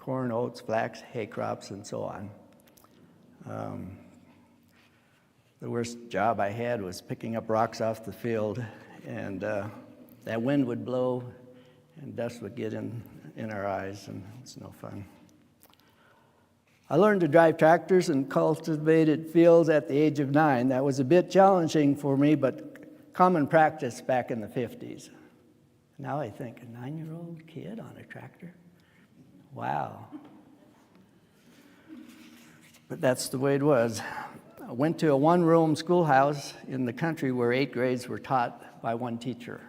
corn, oats, flax, hay crops, and so on. The worst job I had was picking up rocks off the field, and that wind would blow and dust would get in our eyes, and it's no fun. I learned to drive tractors and cultivated fields at the age of 9. That was a bit challenging for me, but common practice back in the 50s. Now I think, a 9-year-old kid on a tractor? Wow. But that's the way it was. I went to a one-room schoolhouse in the country where 8 grades were taught by one teacher.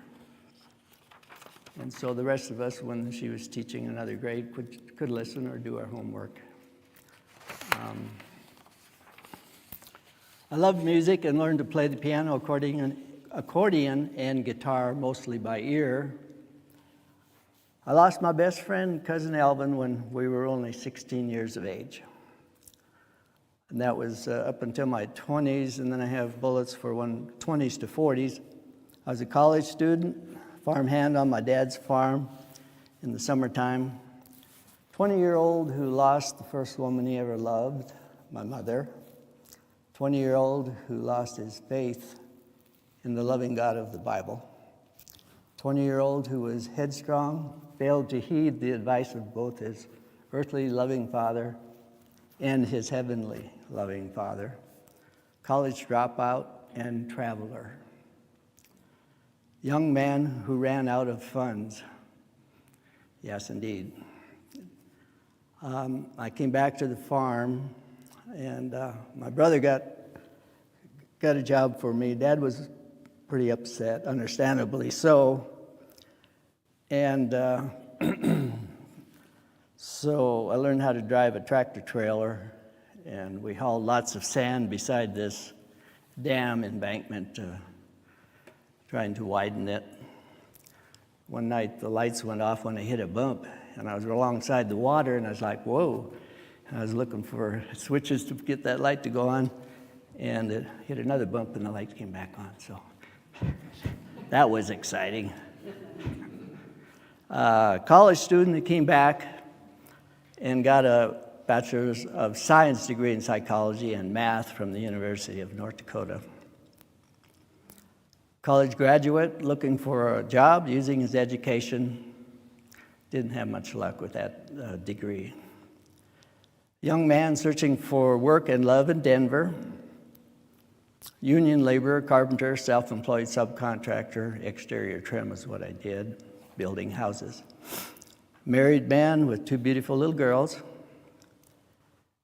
And so the rest of us, when she was teaching another grade, could listen or do our homework. I loved music and learned to play the piano, accordion, and guitar, mostly by ear. I lost my best friend, Cousin Alvin, when we were only 16 years of age. And that was up until my 20s, and then I have bullets for 20s to 40s. I was a college student, farmhand on my dad's farm in the summertime. 20-year-old who lost the first woman he ever loved, my mother. 20-year-old who lost his faith in the loving God of the Bible. 20-year-old who was headstrong, failed to heed the advice of both his earthly loving father and his heavenly loving father. College dropout and traveler. Young man who ran out of funds. Yes, indeed. I came back to the farm, and my brother got a job for me. Dad was pretty upset, understandably so. And so I learned how to drive a tractor trailer, and we hauled lots of sand beside this dam embankment, trying to widen it. One night the lights went off when I hit a bump, and I was alongside the water, and I was like, whoa. And I was looking for switches to get that light to go on, and it hit another bump, and the lights came back on. So that was exciting. College student that came back and got a Bachelor's of Science degree in psychology and math from the University of North Dakota. College graduate looking for a job using his education. Didn't have much luck with that degree. Young man searching for work and love in Denver. Union laborer, carpenter, self-employed subcontractor, exterior trim is what I did, building houses. Married man with 2 beautiful little girls.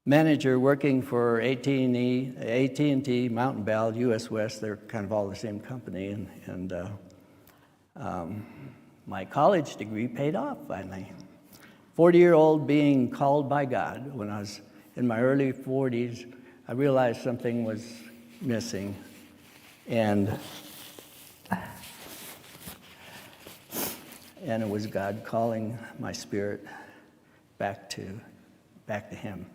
Manager working for AT&T, Mountain Bell, US West. They're kind of all the same company. And my college degree paid off finally. 40-year-old being called by God. When I was in my early 40s, I realized something was missing. And it was God calling my spirit back to Him.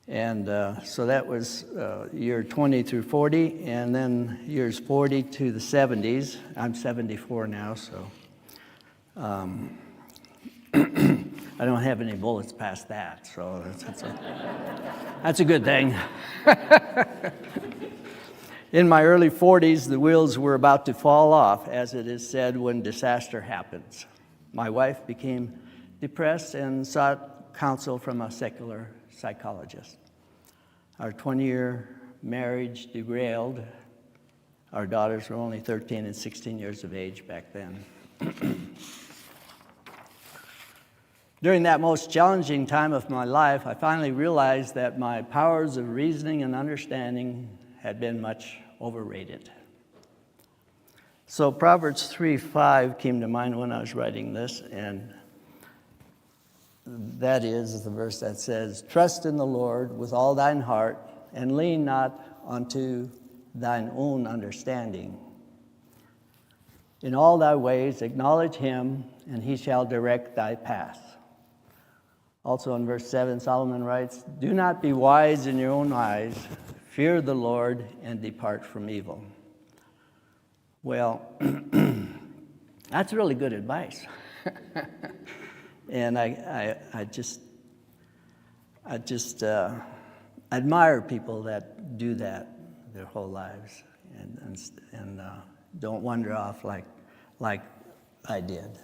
And so that was year 20 through 40, and then years 40 to the 70s. I'm 74 now, so I don't have any bullets past that, so that's a good thing. In my early 40s, the wheels were about to fall off, as it is said when disaster happens. My wife became depressed and sought counsel from a secular psychologist. Our 20-year marriage derailed. Our daughters were only 13 and 16 years of age back then. During that most challenging time of my life, I finally realized that my powers of reasoning and understanding had been much overrated. So Proverbs 3:5 came to mind when I was writing this, and that is the verse that says, "Trust in the Lord with all thine heart, and lean not unto thine own understanding. In all thy ways acknowledge him, and he shall direct thy paths." Also in verse 7, Solomon writes, "Do not be wise in your own eyes. Fear the Lord and depart from evil." Well, that's really good advice. And I just admire people that do that their whole lives and don't wander off like I did.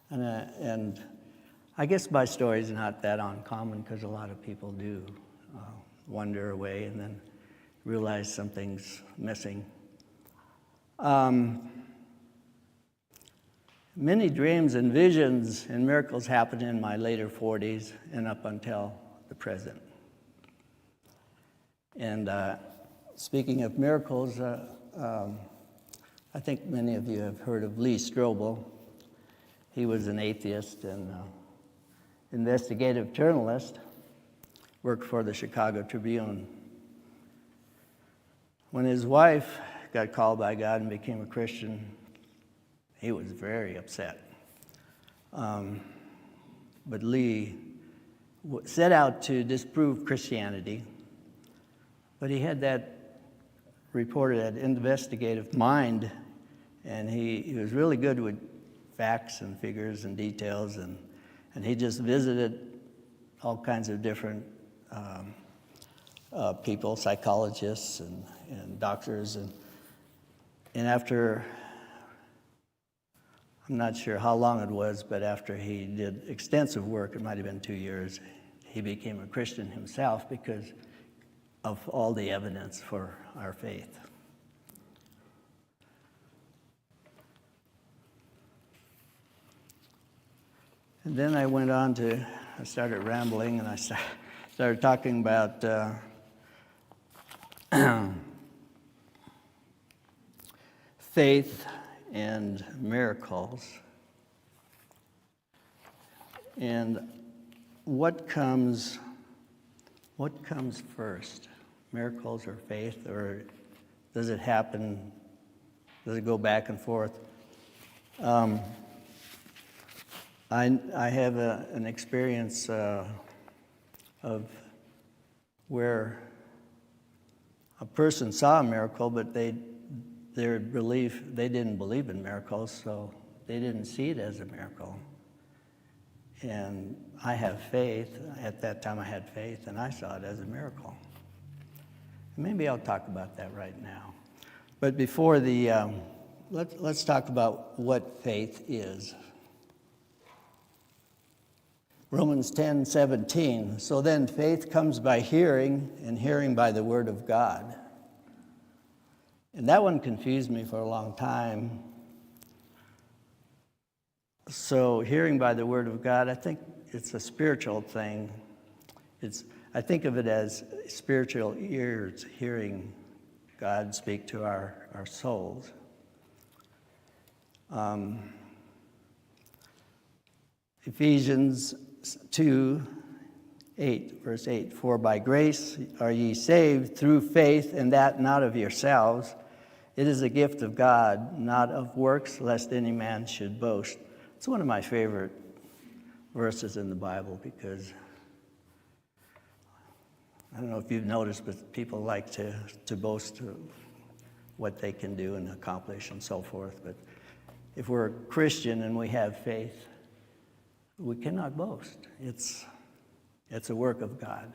And I guess my story is not that uncommon because a lot of people do wander away and then realize something's missing. Many dreams and visions and miracles happened in my later 40s and up until the present. And speaking of miracles, I think many of you have heard of Lee Strobel. He was an atheist and investigative journalist, worked for the Chicago Tribune. When his wife got called by God and became a Christian, he was very upset. But Lee set out to disprove Christianity, but he had that reporter, that investigative mind, and he was really good with facts and figures and details, and he just visited all kinds of different people, psychologists and doctors, and after, I'm not sure how long it was, but after he did extensive work, it might have been 2 years, he became a Christian himself because of all the evidence for our faith. And then I went on I started rambling, and I started talking about faith and miracles. And what comes first? Miracles or faith, or does it happen? Does it go back and forth? I have an experience of where a person saw a miracle, but they didn't believe in miracles, so they didn't see it as a miracle. And I have faith. At that time I had faith, and I saw it as a miracle. Maybe I'll talk about that right now. But before let's talk about what faith is. Romans 10:17. So then faith comes by hearing, and hearing by the word of God. And that one confused me for a long time. So hearing by the word of God, I think it's a spiritual thing. I think of it as spiritual ears hearing God speak to our souls. Ephesians 2:8, verse 8, for by grace are ye saved through faith, and that not of yourselves. It is a gift of God, not of works, lest any man should boast. It's one of my favorite verses in the Bible because I don't know if you've noticed, but people like to boast of what they can do and accomplish and so forth. But if we're a Christian and we have faith, we cannot boast. It's a work of God.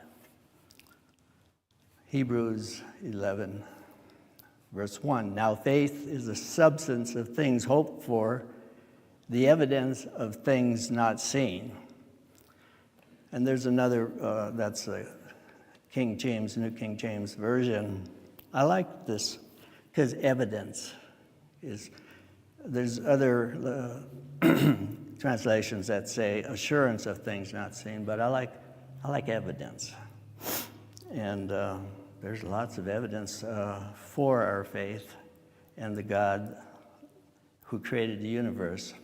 Hebrews 11, verse 1. Now faith is the substance of things hoped for, the evidence of things not seen. And there's another, that's a King James, New King James Version. I like this because evidence is, there's other translations that say assurance of things not seen, but I like evidence. And there's lots of evidence for our faith and the God who created the universe.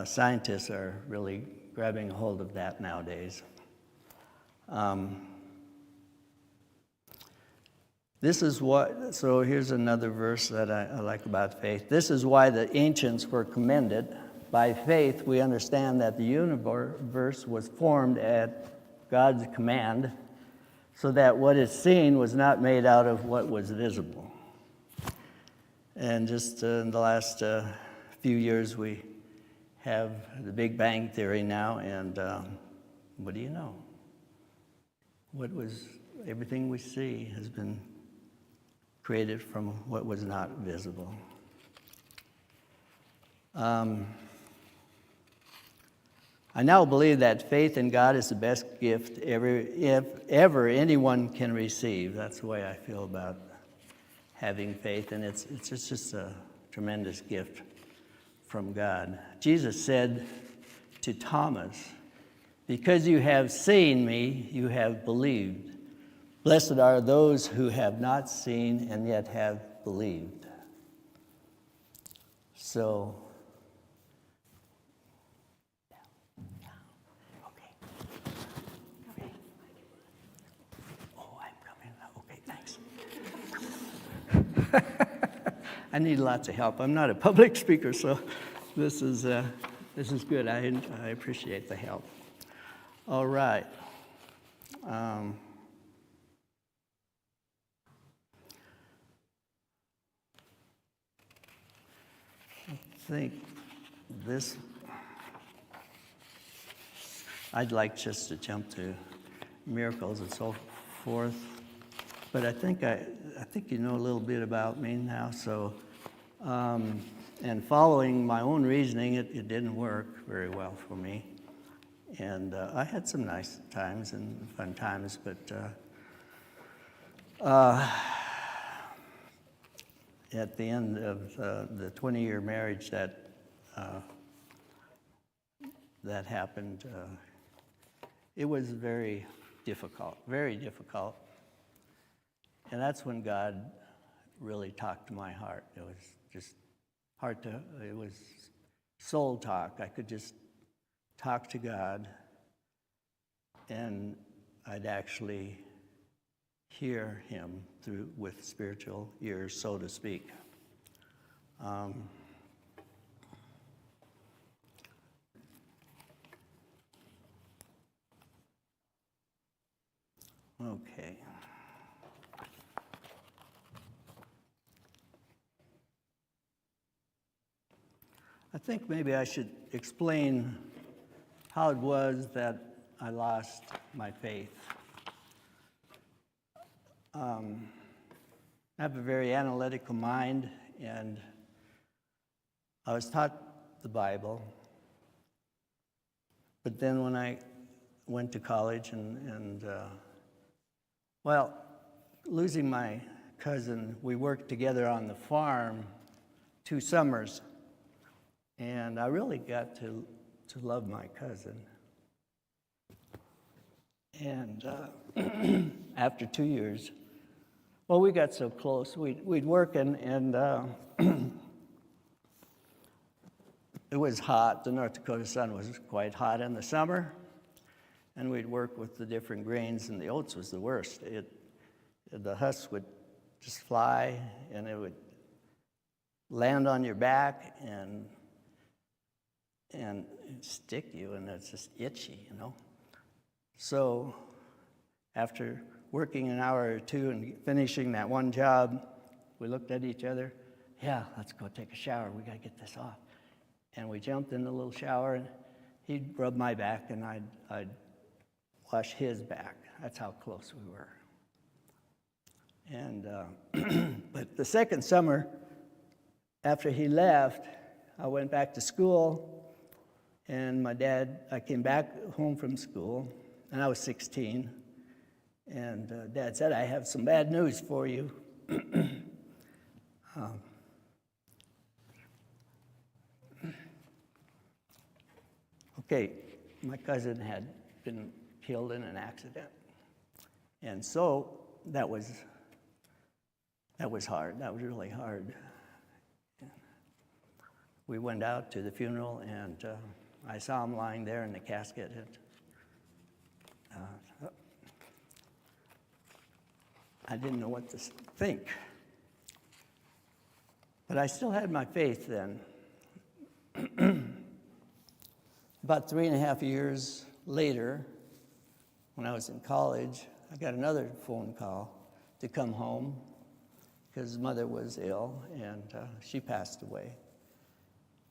Scientists are really grabbing a hold of that nowadays. So here's another verse that I like about faith. This is why the ancients were commended. By faith, we understand that the universe was formed at God's command, so that what is seen was not made out of what was visible. And just in the last few years, we have the Big Bang Theory now, and what do you know? Everything we see has been created from what was not visible. I now believe that faith in God is the best gift ever anyone can receive. That's the way I feel about having faith, and it's just a tremendous gift from God. Jesus said to Thomas, "Because you have seen me, you have believed. Blessed are those who have not seen and yet have believed." So, okay. Oh, I'm coming. Okay, thanks. I need lots of help. I'm not a public speaker, so this is good. I appreciate the help. All right. I think I'd like just to jump to miracles and so forth, but I think you know a little bit about me now, so and following my own reasoning, it didn't work very well for me. And I had some nice times and fun times, but at the end of the 20-year marriage that happened, it was very difficult. And that's when God really talked to my heart. It was just it was soul talk. I could just talk to God, and I'd actually hear him with spiritual ears, so to speak. Okay. I think maybe I should explain how it was that I lost my faith. I have a very analytical mind, and I was taught the Bible. But then when I went to college and losing my cousin, we worked together on the farm 2 summers, and I really got to love my cousin. And after 2 years, we got so close. We'd work, and it was hot. The North Dakota sun was quite hot in the summer, and we'd work with the different grains, and the oats was the worst. The husks would just fly, and it would land on your back and stick you, and it's just itchy, you know. So after working an hour or two and finishing that one job, we looked at each other. Yeah, let's go take a shower. We got to get this off. And we jumped in the little shower, and he'd rub my back, and I'd wash his back. That's how close we were. And but the second summer, after he left, I went back to school, and I came back home from school, and I was 16, and Dad said, "I have some bad news for you." Okay, my cousin had been killed in an accident, and so that was hard. That was really hard. We went out to the funeral, and I saw him lying there in the casket. I didn't know what to think, but I still had my faith then. About 3.5 years later, when I was in college, I got another phone call to come home because his mother was ill, and she passed away.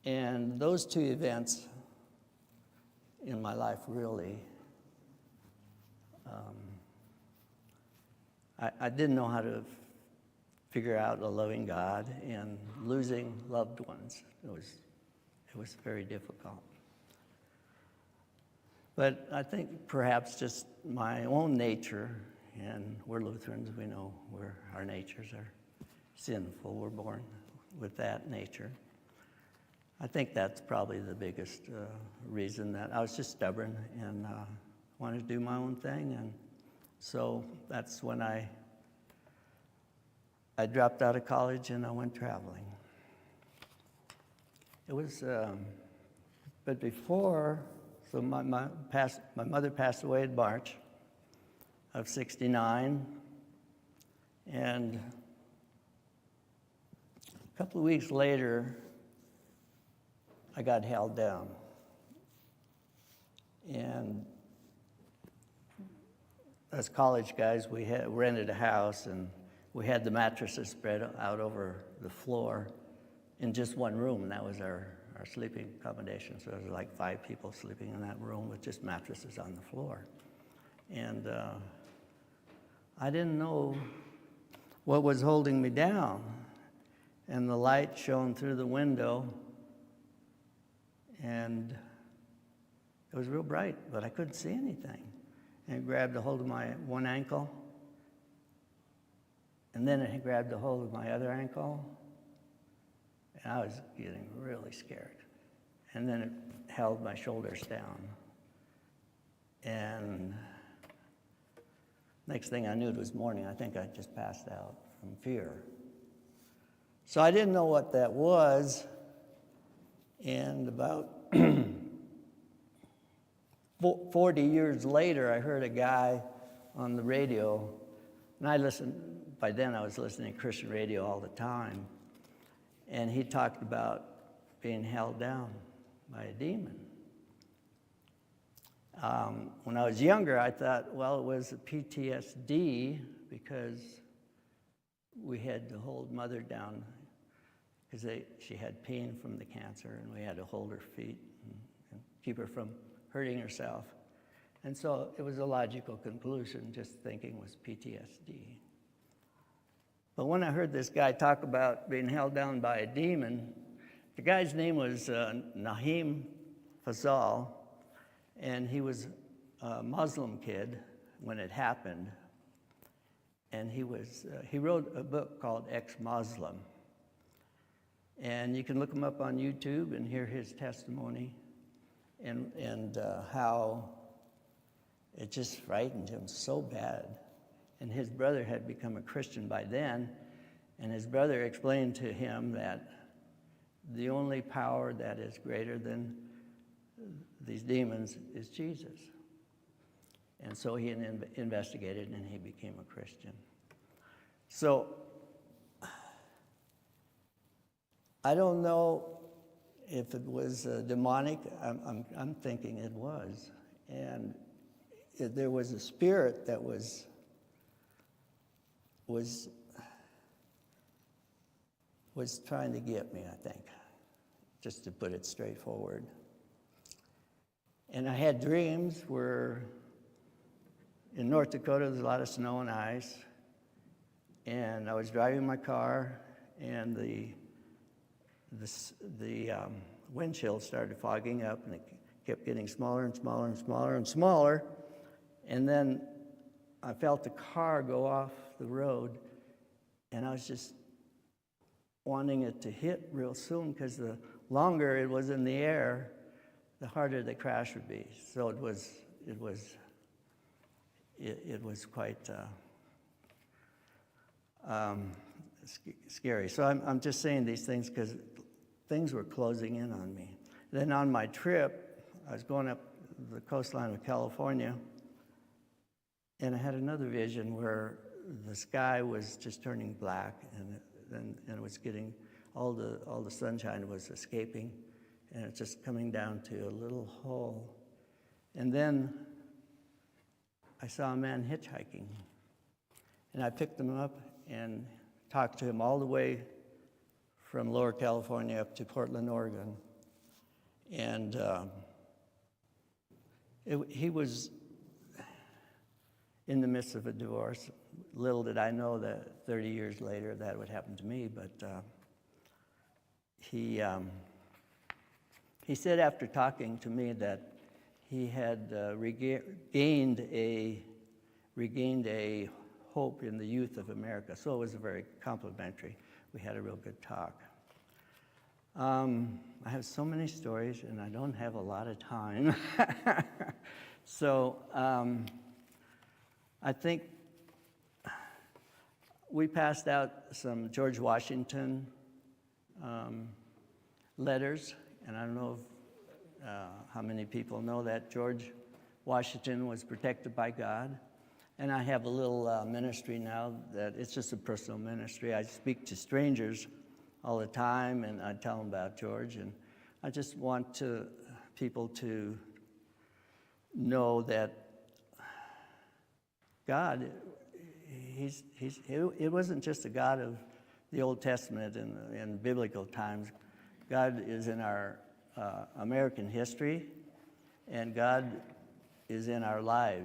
And those two events in my life really, I didn't know how to figure out a loving God, and losing loved ones. It was very difficult. But I think perhaps just my own nature, and we're Lutherans, we know our natures are sinful. We're born with that nature. I think that's probably the biggest reason, that I was just stubborn and wanted to do my own thing. And so that's when I dropped out of college and I went traveling. It was, but before, so my mother passed away in March of '69, and a couple of weeks later, I got held down. And as college guys, we had rented a house, and we had the mattresses spread out over the floor in just one room, and that was our sleeping accommodation. So there was like 5 people sleeping in that room with just mattresses on the floor. And I didn't know what was holding me down. And the light shone through the window, and it was real bright, but I couldn't see anything. And it grabbed a hold of my one ankle, and then it grabbed a hold of my other ankle, and I was getting really scared. And then it held my shoulders down. And next thing I knew, it was morning. I think I just passed out from fear. So I didn't know what that was. And about 40 years later, I heard a guy on the radio, and by then I was listening to Christian radio all the time, and he talked about being held down by a demon. When I was younger, I thought, well, it was a PTSD because we had to hold Mother down because she had pain from the cancer, and we had to hold her feet and keep her from hurting herself. And so it was a logical conclusion, just thinking it was PTSD. But when I heard this guy talk about being held down by a demon, the guy's name was Nahim Fazal, and he was a Muslim kid when it happened. And he wrote a book called Ex-Muslim. And you can look him up on YouTube and hear his testimony and how it just frightened him so bad. And his brother had become a Christian by then, and his brother explained to him that the only power that is greater than these demons is Jesus. And so he investigated, and he became a Christian. So I don't know if it was demonic. I'm thinking it was. And there was a spirit that was trying to get me, I think, just to put it straightforward. And I had dreams where in North Dakota there's a lot of snow and ice, and I was driving my car, and the windshield started fogging up, and it kept getting smaller and smaller and smaller and smaller. And then I felt the car go off the road, and I was just wanting it to hit real soon, because the longer it was in the air, the harder the crash would be. So it was quite scary. So I'm just saying these things because things were closing in on me. Then on my trip, I was going up the coastline of California, and I had another vision where the sky was just turning black, and it was getting, all the sunshine was escaping, and it's just coming down to a little hole. And then I saw a man hitchhiking, and I picked him up and talked to him all the way from Lower California up to Portland, Oregon. And he was in the midst of a divorce. Little did I know that 30 years later that would happen to me, but he said after talking to me that he had regained a hope in the youth of America. So it was very complimentary. We had a real good talk. I have so many stories, and I don't have a lot of time. So I think we passed out some George Washington letters, and I don't know how many people know that George Washington was protected by God. And I have a little ministry now that it's just a personal ministry. I speak to strangers all the time, and I tell them about George. And I just want people to know that God, it wasn't just a God of the Old Testament and biblical times. God is in our American history, and God is in our lives.